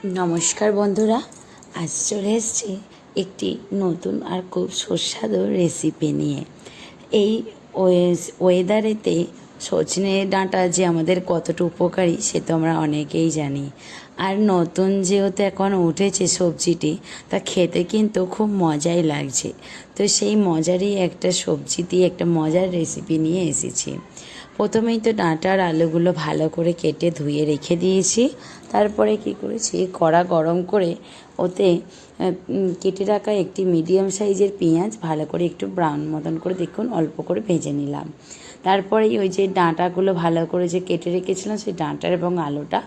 নমস্কার বন্ধুরা, আজ চলে এসেছি একটি নতুন আর খুব সুস্বাদু রেসিপি নিয়ে। এই ওয়েদারেতে সজনে ডাঁটা যে আমাদের কতটা উপকারী সে তো আমরা অনেকেই জানি। আর নতুন যেহেতু এখন উঠেছে সবজিটি, তা খেতে কিন্তু খুব মজাই লাগছে। তো সেই মজারই একটা সবজি দিয়ে একটা মজার রেসিপি নিয়ে এসেছি। প্রথমেই তো ডাঁটা আর আলুগুলো ভালো করে কেটে ধুয়ে রেখে দিয়েছি। তারপরে কি করেছি, কড়া গরম করে ওতে কেটে রাখা একটি মিডিয়াম সাইজের পেঁয়াজ ভালো করে একটু ব্রাউন মতন করে দেখুন অল্প করে ভেজে নিলাম। তারপরেই ওই যে ডাঁটাগুলো ভালো করে যে কেটে রেখেছিলাম সেই ডাঁটা এবং আলুটা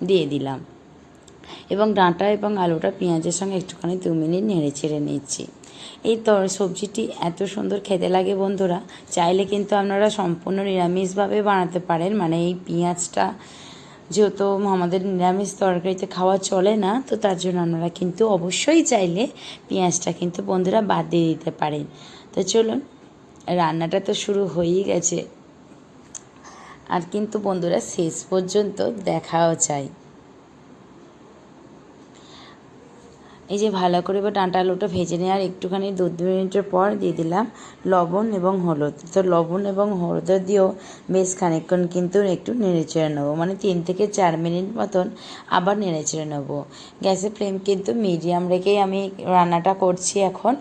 দিয়ে দিলাম, এবং ডাঁটা এবং আলুটা পেঁয়াজের সঙ্গে একটুখানি 2 মিনিট নেড়ে চেড়ে নিচ্ছি। এই সবজিটি এত সুন্দর খেতে লাগে বন্ধুরা, চাইলে কিন্তু আপনারা সম্পূর্ণ নিরামিষভাবে বানাতে পারেন। মানে এই পেঁয়াজটা যেহেতু আমাদের নিরামিষ তরকারিতে খাওয়া চলে না, তো তার জন্য আপনারা কিন্তু অবশ্যই চাইলে পেঁয়াজটা কিন্তু বন্ধুরা বাদ দিয়ে দিতে পারেন। তো চলুন, রান্নাটা তো শুরু হয়েই গেছে, আর কিন্তু বন্ধুরা শেষ পর্যন্ত দেখাও চাই। এই যে ভালো করে বা ডাঁটা আলুটা ভেজে নেওয়ার একটুখানি 2 মিনিটের পর দিয়ে দিলাম লবণ এবং হলুদ। তো লবণ এবং হলুদ দিয়েও বেশ খানিকক্ষণ কিন্তু একটু নেড়ে চেড়ে নেবো, মানে 3 থেকে 4 মিনিট মতন আবার নেড়ে চেড়ে নেবো। গ্যাসের ফ্লেম কিন্তু মিডিয়াম রেখেই আমি রান্নাটা করছি এখন।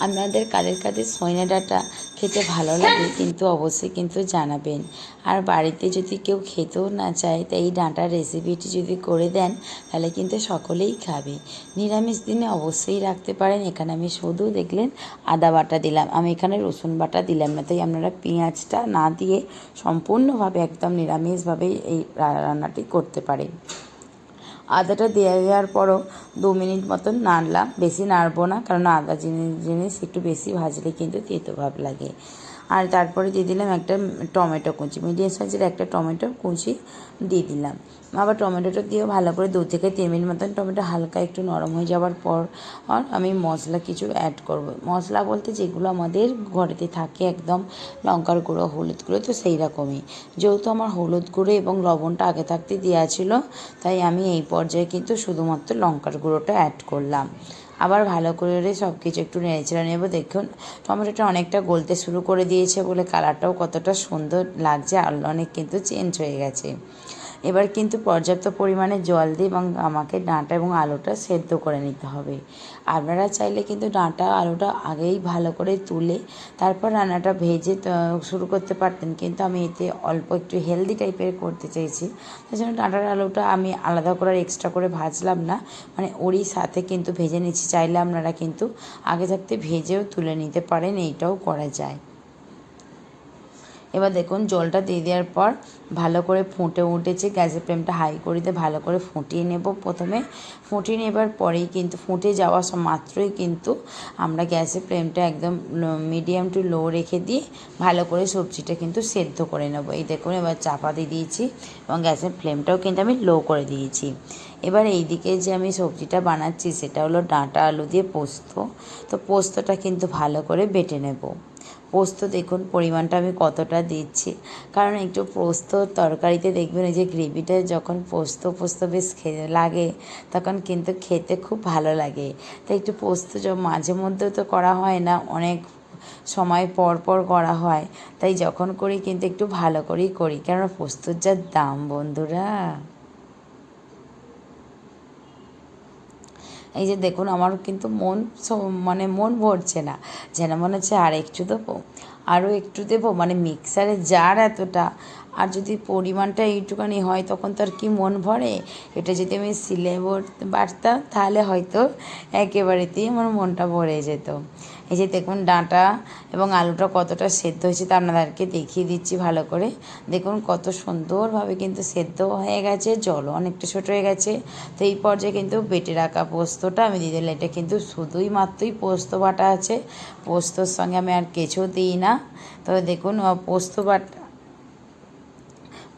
আপনাদের কাদের কাদের সজনে ডাঁটা খেতে ভালো লাগে কিন্তু অবশ্যই কিন্তু জানাবেন। আর বাড়িতে যদি কেউ খেতেও না চায়, তাই এই ডাঁটার রেসিপিটি যদি করে দেন তাহলে কিন্তু সকলেই খাবে। নিরামিষ দিনে অবশ্যই রাখতে পারেন। এখানে আমি শুধু দেখলেন আদা বাটা দিলাম, আমি এখানে রসুন বাটা দিলাম না। তাই আপনারা পেঁয়াজটা না দিয়ে সম্পূর্ণভাবে একদম নিরামিষভাবে এই রান্নাটি করতে পারেন। আদাটা দেওয়ার পরও 2 মিনিট মতন নাড়লাম, বেশি নাড়বো না, কারণ আদা জিনিস একটু বেশি ভাজলে কিন্তু তেতো ভাব লাগে। আর তারপরে দিয়ে দিলাম একটা টমেটো কুচি, মিডিয়াম সাইজের একটা টমেটো কুচি দিয়ে দিলাম। আবার টমেটোটা দিয়েও ভালো করে 2 থেকে 3 মিনিট মতন টমেটো হালকা একটু নরম হয়ে যাওয়ার পর আমি মশলা কিছু অ্যাড করব। মশলা বলতে যেগুলো আমাদের ঘরেতে থাকে, একদম লঙ্কার গুঁড়ো, হলুদ গুঁড়ো, তো সেই রকমই। যেহেতু আমার হলুদ গুঁড়ো এবং লবণটা আগে থাকতে দেওয়া ছিল, তাই আমি এই পর্যায়ে কিন্তু শুধুমাত্র লঙ্কার গুঁড়োটা অ্যাড করলাম। আবার ভালো করে সব কিছু একটু নেড়েচেড়ে নেব। দেখুন টমেটোটা অনেকটা গলতে শুরু করে দিয়েছে বলে কালারটাও কতটা সুন্দর লাগছে, আর অনেক কিন্তু চেঞ্জ হয়ে গেছে। এবার কিন্তু পর্যাপ্ত পরিমাণে জল দিয়ে এবং আমাকে ডাঁটা এবং আলুটা সেদ্ধ করে নিতে হবে। আপনারা চাইলে কিন্তু ডাঁটা আলুটা আগেই ভালো করে তুলে তারপর রান্নাটা ভেজে শুরু করতে পারতেন, কিন্তু আমি এতে অল্প একটু হেলদি টাইপের করতে চেয়েছি। তাই জন্য ডাঁটার আলুটা আমি আলাদা করে এক্সট্রা করে ভাজলাম না, মানে ওরই সাথে কিন্তু ভেজে নিচ্ছি। চাইলে আপনারা কিন্তু আগে থাকতে ভেজেও তুলে নিতে পারেন, এইটাও করা যায়। এবার দেখুন জলটা দিয়ে দেওয়ার পর ভালো করে ফুটে উঠেছে। গ্যাসের ফ্লেমটা হাই করে দিয়ে ভালো করে ফুটিয়ে নেব। প্রথমে ফুটিয়ে নেবার পরেই কিন্তু ফুটে যাওয়া মাত্রই কিন্তু আমরা গ্যাসের ফ্লেমটা একদম মিডিয়াম টু লো রেখে দিয়ে ভালো করে সবজিটা কিন্তু সেদ্ধ করে নেব। এই দেখুন এবার চাপা দিয়ে দিয়েছি এবং গ্যাসের ফ্লেমটাও কিন্তু আমি লো করে দিয়েছি। এবার এই দিকে যে আমি সবজিটা বানাচ্ছি সেটা হলো ডাঁটা আলু দিয়ে পোস্ত। তো পোস্তটা কিন্তু ভালো করে বেটে নেব। পোস্ত দেখুন পরিমাণটা আমি কতটা দিচ্ছি, কারণ একটু পোস্ত তরকারিতে দেখবেন এই যে গ্রেভিটা যখন পোস্ত পোস্ত বেশ খেতে লাগে, তখন কিন্তু খেতে খুব ভালো লাগে। তাই একটু পোস্ত মাঝে মধ্যে তো করা হয় না, অনেক সময় পর পর করা হয়। তাই যখন করি কিন্তু একটু ভালো করেই করি, কারণ পোস্তর যা দাম বন্ধুরা। এই যে দেখুন আমার কিন্তু মন ভরছে না, যেন মনে হচ্ছে আর একটু দেবো, আরও একটু দেবো, মানে মিক্সারে জার এতটা, আর যদি পরিমাণটা এইটুখানি হয় তখন তো আর কি মন ভরে। এটা যদি আমি সিলে বাটতাম তাহলে হয়তো একেবারেতেই আমার মনটা ভরে যেত। এই যে দেখুন ডাঁটা এবং আলুটা কতটা সেদ্ধ হয়েছে তা আপনাদেরকে দেখিয়ে দিচ্ছি ভালো করে। দেখুন কত সুন্দরভাবে কিন্তু সেদ্ধ হয়ে গেছে, জলও অনেকটা ছোটো হয়ে গেছে। তো এই পর্যায়ে কিন্তু বেটে রাখা পোস্তটা আমি দিয়ে দিলাম। এটা কিন্তু শুধুই মাত্রই পোস্ত বাটা আছে, পোস্তর সঙ্গে আমি আর কিছু দিই না। তবে দেখুন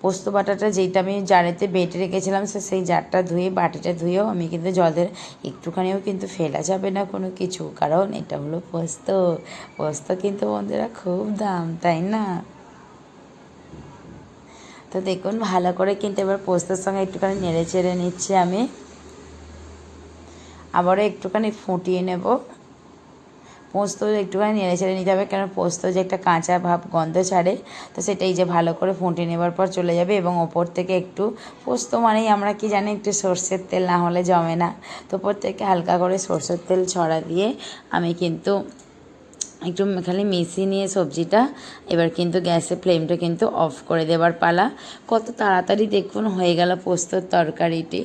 পোস্ত বাটাটা যেটা আমি জারেতে বেটে রেখেছিলাম সেই জারটা ধুয়ে বাটিটা ধুয়েও আমি কিন্তু জলের একটুখানিও কিন্তু ফেলা যাবে না কোনো কিছু, কারণ এটা হলো পোস্ত। পোস্ত কিন্তু বন্ধুরা খুব দাম, তাই না? তো দেখুন ভালো করে কিন্তু এবার পোস্তর সঙ্গে একটুখানি নেড়ে চেড়ে নিচ্ছি আমি, আবারও একটুখানি ফুটিয়ে নেব। পোস্ত একটুখানি নেড়ে চেড়ে নিতে হবে, কারণ পোস্ত যে একটা কাঁচা ভাব গন্ধ ছাড়ে, তো সেটাই যে ভালো করে ফুটিয়ে নেবার পর চলে যাবে। এবং ওপর থেকে একটু, পোস্ত মানেই আমরা কি জানি একটু সর্ষের তেল, না হলে জমে না, তো ওপর থেকে হালকা করে সর্ষের তেল ছড়া দিয়ে আমি কিন্তু একটু খালি মিশিয়ে নিয়ে সবজিটা এবার কিন্তু গ্যাসের ফ্লেমটা কিন্তু অফ করে দেবার পালা। কত তাড়াতাড়ি দেখুন হয়ে গেল পোস্তর তরকারিটি।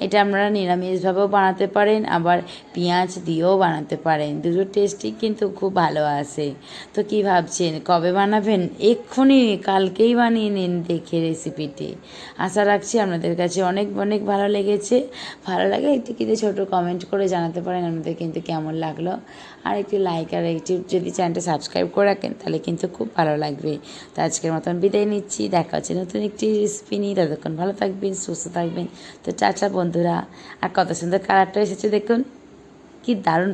এটা আপনারা নিরামিষভাবেও বানাতে পারেন, আবার পেঁয়াজ দিয়েও বানাতে পারেন, দুটো টেস্টই কিন্তু খুব ভালো আসে। তো কী ভাবছেন কবে বানাবেন? এক্ষুনি কালকেই বানিয়ে নিন দেখে রেসিপিটি। আশা রাখছি আপনাদের কাছে অনেক অনেক ভালো লেগেছে। ভালো লাগে একটু কিন্তু ছোটো কমেন্ট করে জানাতে পারেন আপনাদের কিন্তু কেমন লাগলো, আর একটু লাইক আর একটু যদি চ্যানেলটা সাবস্ক্রাইব করে রাখেন তাহলে কিন্তু খুব ভালো লাগবে। তো আজকের মতন বিদায় নিচ্ছি, দেখা হচ্ছে নতুন একটি রেসিপি নিয়ে। ততক্ষণ ভালো থাকবেন, সুস্থ থাকবেন। তো টাটা বন্ধুরা। আর কত সুন্দর কালারটা এসেছে দেখুন, কি দারুণ